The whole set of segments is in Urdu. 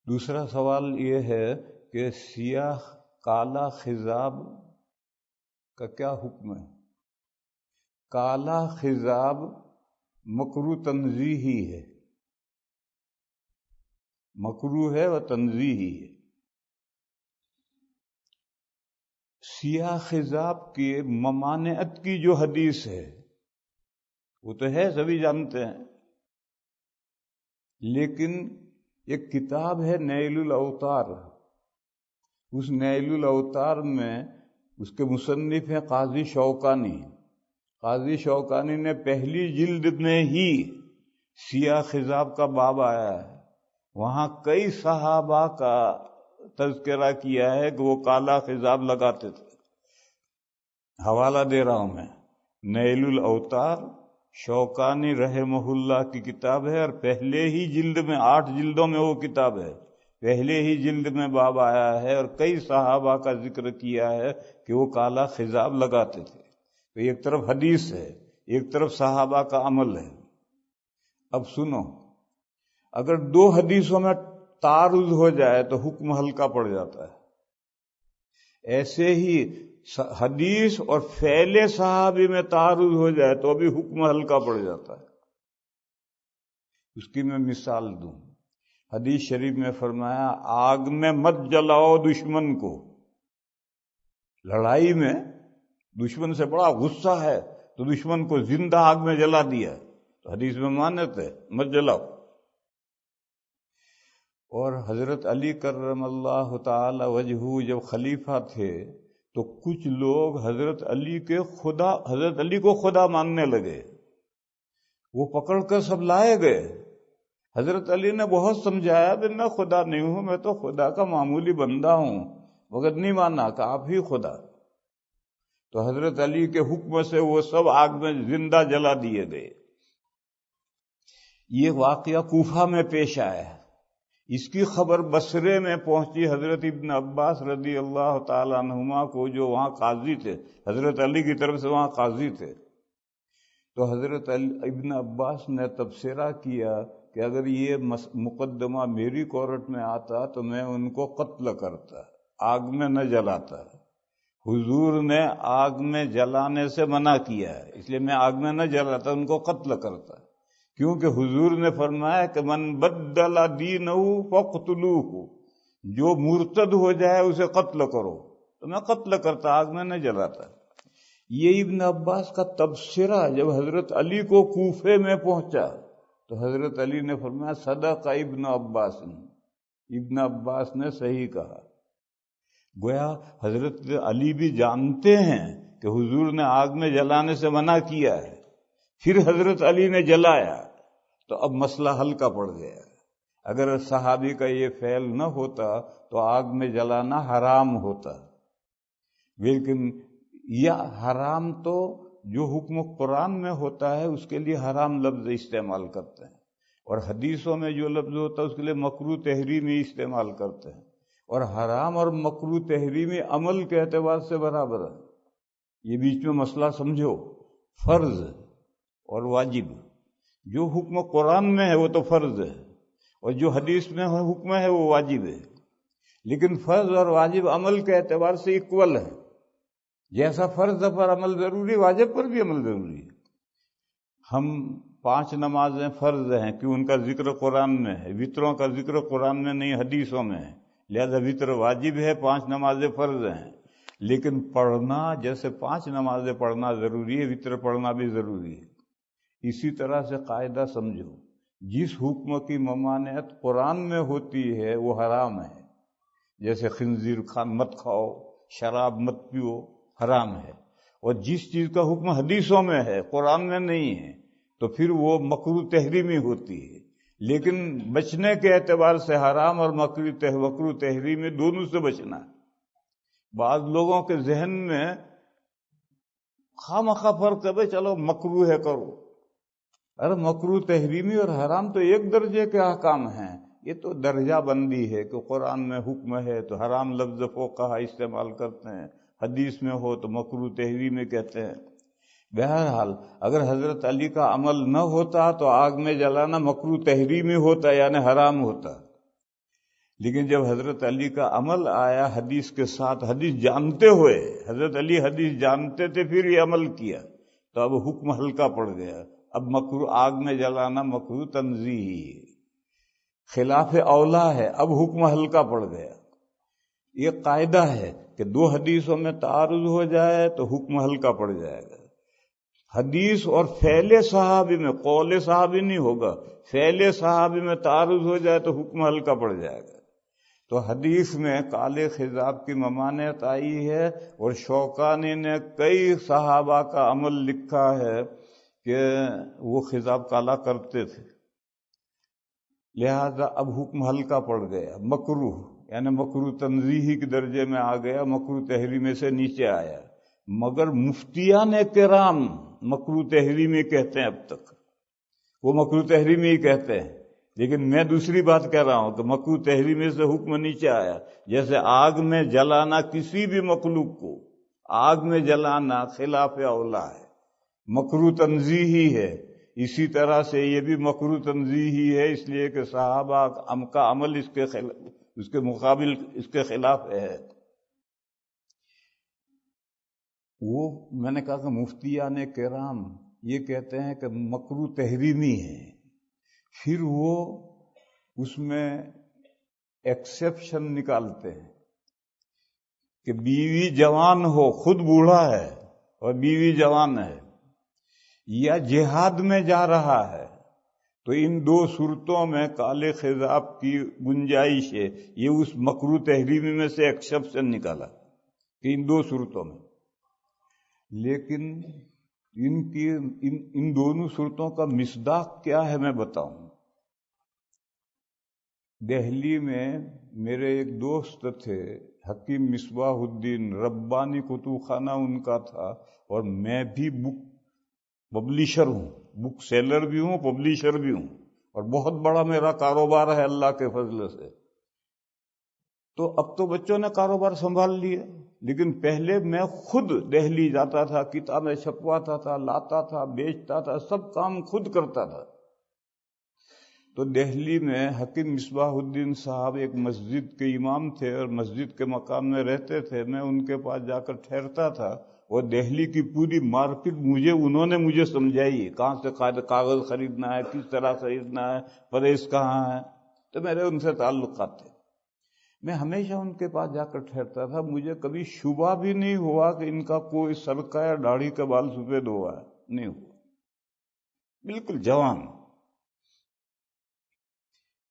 دوسرا سوال یہ ہے کہ سیاہ کالا خضاب کا کیا حکم ہے؟ کالا خضاب مکروہ تنزیہی ہے، مکروہ ہے و تنزیہی ہے۔ سیاہ خضاب کی ممانعت کی جو حدیث ہے وہ تو ہے، سبھی جانتے ہیں، لیکن ایک کتاب ہے نیل الاوطار، اس نیل الاوطار میں اس کے مصنف ہیں قاضی شوکانی۔ قاضی شوکانی نے پہلی جلد میں ہی سیاہ خضاب کا باب آیا ہے، وہاں کئی صحابہ کا تذکرہ کیا ہے کہ وہ کالا خضاب لگاتے تھے۔ حوالہ دے رہا ہوں میں، نیل الاوطار شوکانی رحمہ اللہ کی کتاب ہے، اور پہلے ہی جلد میں 8 جلدوں میں وہ کتاب ہے، پہلے ہی جلد میں باب آیا ہے اور کئی صحابہ کا ذکر کیا ہے کہ وہ کالا خضاب لگاتے تھے۔ تو ایک طرف حدیث ہے، ایک طرف صحابہ کا عمل ہے۔ اب سنو، اگر 2 حدیثوں میں تعارض ہو جائے تو حکم ہلکا پڑ جاتا ہے۔ ایسے ہی حدیث اور فعل صحابی میں تعارض ہو جائے تو بھی حکم ہلکا پڑ جاتا ہے۔ اس کی میں مثال دوں، حدیث شریف میں فرمایا آگ میں مت جلاؤ دشمن کو۔ لڑائی میں دشمن سے بڑا غصہ ہے تو دشمن کو زندہ آگ میں جلا دیا، تو حدیث میں مانت ہے مت جلاؤ۔ اور حضرت علی کرم اللہ تعالی وجہہ جب خلیفہ تھے تو کچھ لوگ حضرت علی کو خدا ماننے لگے، وہ پکڑ کر سب لائے گئے۔ حضرت علی نے بہت سمجھایا کہ میں خدا نہیں ہوں، میں تو خدا کا معمولی بندہ ہوں، مگر نہیں مانا کہ آپ ہی خدا۔ تو حضرت علی کے حکم سے وہ سب آگ میں زندہ جلا دیے گئے۔ یہ واقعہ کوفہ میں پیش آیا ہے، اس کی خبر بصرے میں پہنچی حضرت ابن عباس رضی اللہ تعالی عنہما کو، جو وہاں قاضی تھے، حضرت علی کی طرف سے وہاں قاضی تھے۔ تو حضرت ابن عباس نے تبصرہ کیا کہ اگر یہ مقدمہ میری کورٹ میں آتا تو میں ان کو قتل کرتا، آگ میں نہ جلاتا۔ حضور نے آگ میں جلانے سے منع کیا ہے، اس لیے میں آگ میں نہ جلاتا، ان کو قتل کرتا، کیونکہ حضور نے فرمایا کہ من بدل دینہ فاقتلوہ، جو مرتد ہو جائے اسے قتل کرو، تو میں قتل کرتا، آگ میں نہ جلاتا۔ یہ ابن عباس کا تبصرہ جب حضرت علی کو کوفے میں پہنچا تو حضرت علی نے فرمایا صدق ابن عباس، ابن عباس نے صحیح کہا۔ گویا حضرت علی بھی جانتے ہیں کہ حضور نے آگ میں جلانے سے منع کیا ہے، پھر حضرت علی نے جلایا تو اب مسئلہ ہلکا پڑ گیا۔ اگر صحابی کا یہ فعل نہ ہوتا تو آگ میں جلانا حرام ہوتا، لیکن یہ حرام تو جو حکم قرآن میں ہوتا ہے اس کے لیے حرام لفظ استعمال کرتے ہیں، اور حدیثوں میں جو لفظ ہوتا ہے اس کے لیے مکروہ تحریمی استعمال کرتے ہیں، اور حرام اور مکروہ تحریمی عمل کے اعتبار سے برابر ہے۔ یہ بیچ میں مسئلہ سمجھو، فرض اور واجب، جو حکم قرآن میں ہے وہ تو فرض ہے، اور جو حدیث میں حکم ہے وہ واجب ہے، لیکن فرض اور واجب عمل کے اعتبار سے ایکول ہے۔ جیسا فرض پر عمل ضروری، واجب پر بھی عمل ضروری ہے۔ ہم 5 نمازیں فرض ہیں کہ ان کا ذکر قرآن میں ہے، وطروں کا ذکر قرآن میں نہیں حدیثوں میں ہے، لہذا وطر واجب ہے، 5 نمازیں فرض ہیں، لیکن پڑھنا جیسے 5 نمازیں پڑھنا ضروری ہے، وطر پڑھنا بھی ضروری ہے۔ اسی طرح سے قاعدہ سمجھو، جس حکم کی ممانعت قرآن میں ہوتی ہے وہ حرام ہے، جیسے خنزیر مت کھاؤ، شراب مت پیو، حرام ہے، اور جس چیز کا حکم حدیثوں میں ہے قرآن میں نہیں ہے تو پھر وہ مکروہ تحریمی ہوتی ہے۔ لیکن بچنے کے اعتبار سے حرام اور مکروہ تحریمی دونوں سے بچنا ہے۔ بعض لوگوں کے ذہن میں خواہ فرق ہے، بھائی چلو مکروہ ہے کرو، ارے مکروہ تحریمی اور حرام تو ایک درجے کے احکام ہیں، یہ تو درجہ بندی ہے کہ قرآن میں حکم ہے تو حرام لفظ فقہا استعمال کرتے ہیں، حدیث میں ہو تو مکروہ تحریمی کہتے ہیں۔ بہرحال اگر حضرت علی کا عمل نہ ہوتا تو آگ میں جلانا مکروہ تحریمی ہوتا، یعنی حرام ہوتا، لیکن جب حضرت علی کا عمل آیا حدیث کے ساتھ، حدیث جانتے ہوئے، حضرت علی حدیث جانتے تھے پھر یہ عمل کیا، تو اب حکم ہلکا پڑ گیا۔ اب مکروہ آگ میں جلانا مکروہ تنزیہی ہے، خلاف اولا ہے، اب حکم ہلکا پڑ گیا۔ یہ قاعدہ ہے کہ دو حدیثوں میں تعارض ہو جائے تو حکم ہلکا پڑ جائے گا۔ حدیث اور فعل صحابی میں، قول صحابی نہیں ہوگا، فعل صحابی میں تعارض ہو جائے تو حکم ہلکا پڑ جائے گا۔ تو حدیث میں کالے خضاب کی ممانعت آئی ہے، اور شوکانی نے کئی صحابہ کا عمل لکھا ہے کہ وہ خضاب کالا کرتے تھے، لہذا اب حکم ہلکا پڑ گیا، مکروہ یعنی مکروہ تنزیہی کے درجے میں آ گیا، مکروہ تحریمی سے نیچے آیا۔ مگر مفتیان کرام مکروہ تحریمی کہتے ہیں، اب تک وہ مکروہ تحریمی ہی کہتے ہیں، لیکن میں دوسری بات کہہ رہا ہوں کہ مکروہ تحریمی سے حکم نیچے آیا۔ جیسے آگ میں جلانا کسی بھی مخلوق کو آگ میں جلانا خلاف اولا ہے، مکروہ تنزیہی ہے، اسی طرح سے یہ بھی مکروہ تنزیہی ہے، اس لیے کہ صحابہ کا عمل اس کے مقابل اس کے خلاف ہے۔ وہ میں نے کہا کہ مفتیان کرام یہ کہتے ہیں کہ مکروہ تحریمی ہے، پھر وہ اس میں ایکسیپشن نکالتے ہیں کہ بیوی جوان ہو، خود بوڑھا ہے اور بیوی جوان ہے، یا جہاد میں جا رہا ہے، تو ان دو صورتوں میں کالے خضاب کی گنجائش ہے۔ یہ اس مکروہ تحریمی میں سے ایکسیپشن نکالا کہ ان دو صورتوں میں، لیکن ان دونوں صورتوں کا مصداق کیا ہے میں بتاؤں۔ دہلی میں میرے ایک دوست تھے حکیم مصباح الدین، ربانی کتب خانہ ان کا تھا، اور میں بھی بک پبلیشر ہوں، بک سیلر بھی ہوں، پبلیشر بھی ہوں، اور بہت بڑا میرا کاروبار ہے اللہ کے فضل سے۔ تو اب تو بچوں نے کاروبار سنبھال لیا، لیکن پہلے میں خود دہلی جاتا تھا، کتابیں چھپواتا تھا، لاتا تھا، بیچتا تھا، سب کام خود کرتا تھا۔ تو دہلی میں حکیم مصباح الدین صاحب ایک مسجد کے امام تھے اور مسجد کے مقام میں رہتے تھے، میں ان کے پاس جا کر ٹھہرتا تھا، اور دہلی کی پوری مارکیٹ انہوں نے مجھے سمجھائی، کہاں سے کاغذ خریدنا ہے، کس طرح خریدنا ہے، پریس کہاں ہے، تو میرے ان سے تعلقات تھے۔ میں ہمیشہ ان کے پاس جا کر ٹھہرتا تھا، مجھے کبھی شبہ بھی نہیں ہوا کہ ان کا کوئی سر کا یا داڑھی کا بال سفید ہوا ہے، نہیں ہوا، بالکل جوان۔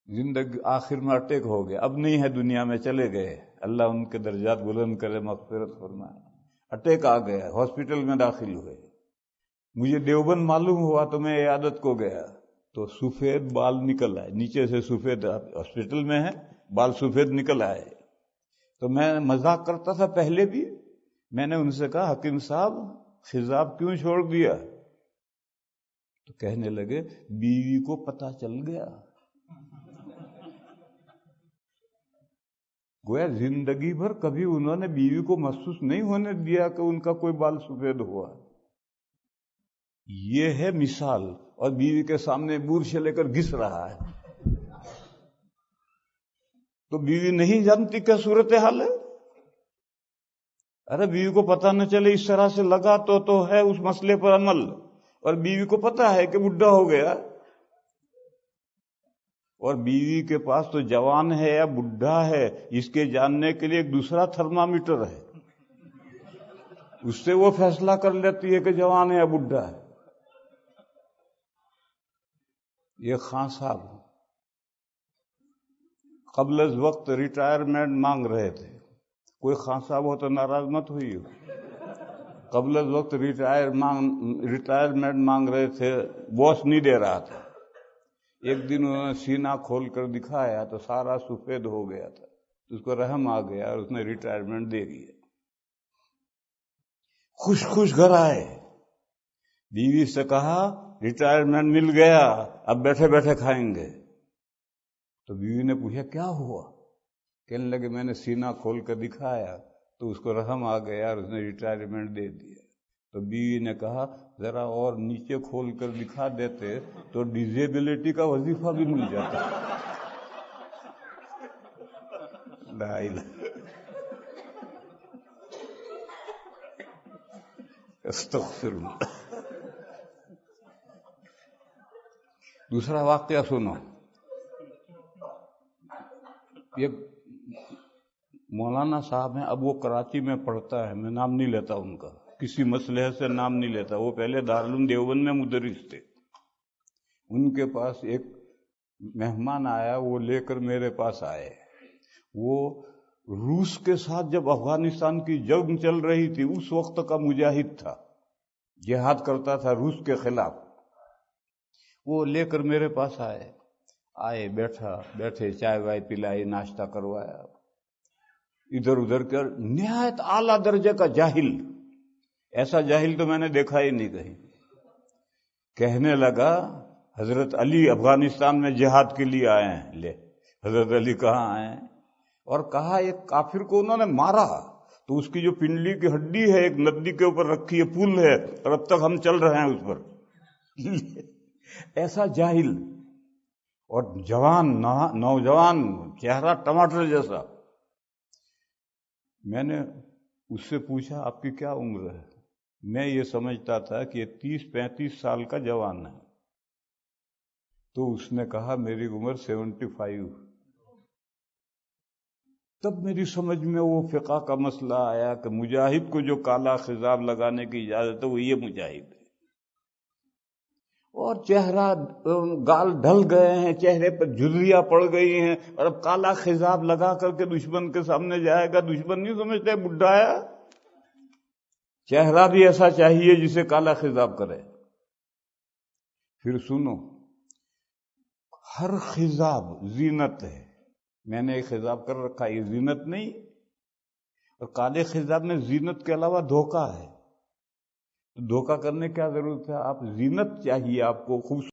زندگی آخر میں اٹیک ہو گیا، اب نہیں ہے دنیا میں، چلے گئے، اللہ ان کے درجات بلند کرے، مغفرت فرمائے۔ اٹیک آ گیا، ہاسپٹل میں داخل ہوئے، مجھے دیوبند معلوم ہوا تو میں عیادت کو گیا، تو سفید بال نکل آئے نیچے سے، سفید ہاسپٹل میں ہے، بال سفید نکل آئے۔ تو میں مذاق کرتا تھا پہلے بھی، میں نے ان سے کہا حکیم صاحب خضاب کیوں چھوڑ دیا؟ تو کہنے لگے بیوی کو پتہ چل گیا۔ گویا زندگی بھر کبھی انہوں نے بیوی کو محسوس نہیں ہونے دیا کہ ان کا کوئی بال سفید ہوا۔ یہ ہے مثال، اور بیوی کے سامنے برش لے کر گھس رہا ہے، تو بیوی نہیں جانتی کیا صورتحال ہے؟ ارے بیوی کو پتہ نہ چلے، اس طرح سے لگا تو ہے اس مسئلے پر عمل، اور بیوی کو پتہ ہے کہ بڈھا ہو گیا، اور بیوی کے پاس تو جوان ہے یا بڈھا ہے اس کے جاننے کے لیے ایک دوسرا تھرمامیٹر ہے، اس سے وہ فیصلہ کر لیتی ہے کہ جوان ہے یا بڈھا ہے۔ یہ خان صاحب قبل از وقت ریٹائرمنٹ مانگ رہے تھے، کوئی خان صاحب ہو تو ناراض مت ہوئی ہو، قبل از وقت ریٹائرمنٹ مانگ رہے تھے، باس نہیں دے رہا تھا۔ ایک دن انہوں نے سینہ کھول کر دکھایا تو سارا سفید ہو گیا تھا، اس کو رحم آ گیا اور اس نے ریٹائرمنٹ دے دیا۔ خوش گھر آئے، بیوی سے کہا ریٹائرمنٹ مل گیا، اب بیٹھے بیٹھے کھائیں گے۔ تو بیوی نے پوچھا کیا ہوا؟ کہنے لگے میں نے سینہ کھول کر دکھایا تو اس کو رحم آ گیا اور اس نے ریٹائرمنٹ دے دیا۔ تو بیوی نے کہا ذرا اور نیچے کھول کر دکھا دیتے تو ڈیزیبلٹی کا وظیفہ بھی مل جاتا۔ لا الہ استغفر اللہ۔ دوسرا واقعہ سنو، یہ مولانا صاحب ہیں، اب وہ کراچی میں پڑھتا ہے، میں نام نہیں لیتا ان کا، کسی مسئلے سے نام نہیں لیتا، وہ پہلے دارالعلوم دیوبند میں مدرس تھے۔ ان کے پاس ایک مہمان آیا، وہ لے کر میرے پاس آئے، وہ روس کے ساتھ جب افغانستان کی جنگ چل رہی تھی اس وقت کا مجاہد تھا، جہاد کرتا تھا روس کے خلاف۔ وہ لے کر میرے پاس آئے، بیٹھے، چائے وائے پلائی، ناشتہ کروایا، ادھر ادھر کر، نہایت اعلیٰ درجے کا جاہل، ایسا جاہل تو میں نے دیکھا ہی نہیں کہیں۔ کہنے لگا حضرت علی افغانستان میں جہاد کے لیے آئے ہیں۔ لے، حضرت علی کہاں آئے ہیں؟ اور کہا ایک کافر کو انہوں نے مارا تو اس کی جو پنڈلی کی ہڈی ہے ایک ندی کے اوپر رکھی ہے، پل ہے، اور اب تک ہم چل رہے ہیں اس پر۔ ایسا جاہل اور جوان، نوجوان، چہرہ ٹماٹر جیسا۔ میں نے اس سے پوچھا آپ کی کیا عمر ہے؟ میں یہ سمجھتا تھا کہ یہ 30-35 سال کا جوان ہے، تو اس نے کہا میری عمر 75۔ تب میری سمجھ میں وہ فقہ کا مسئلہ آیا کہ مجاہد کو جو کالا خضاب لگانے کی اجازت ہے وہ یہ مجاہد ہے۔ اور چہرہ، گال ڈھل گئے ہیں، چہرے پر جھریاں پڑ گئی ہیں، اور اب کالا خضاب لگا کر کے دشمن کے سامنے جائے گا۔ دشمن نہیں سمجھتے بڈھا ہے، چہرہ بھی ایسا چاہیے جسے کالا خضاب کرے۔ پھر سنو، ہر خضاب زینت ہے، میں نے ایک خضاب کر رکھا، یہ زینت نہیں، اور کالے خضاب میں زینت کے علاوہ دھوکہ ہے۔ دھوکہ کرنے کیا ضرورت ہے؟ آپ زینت چاہیے، آپ کو خوبصورت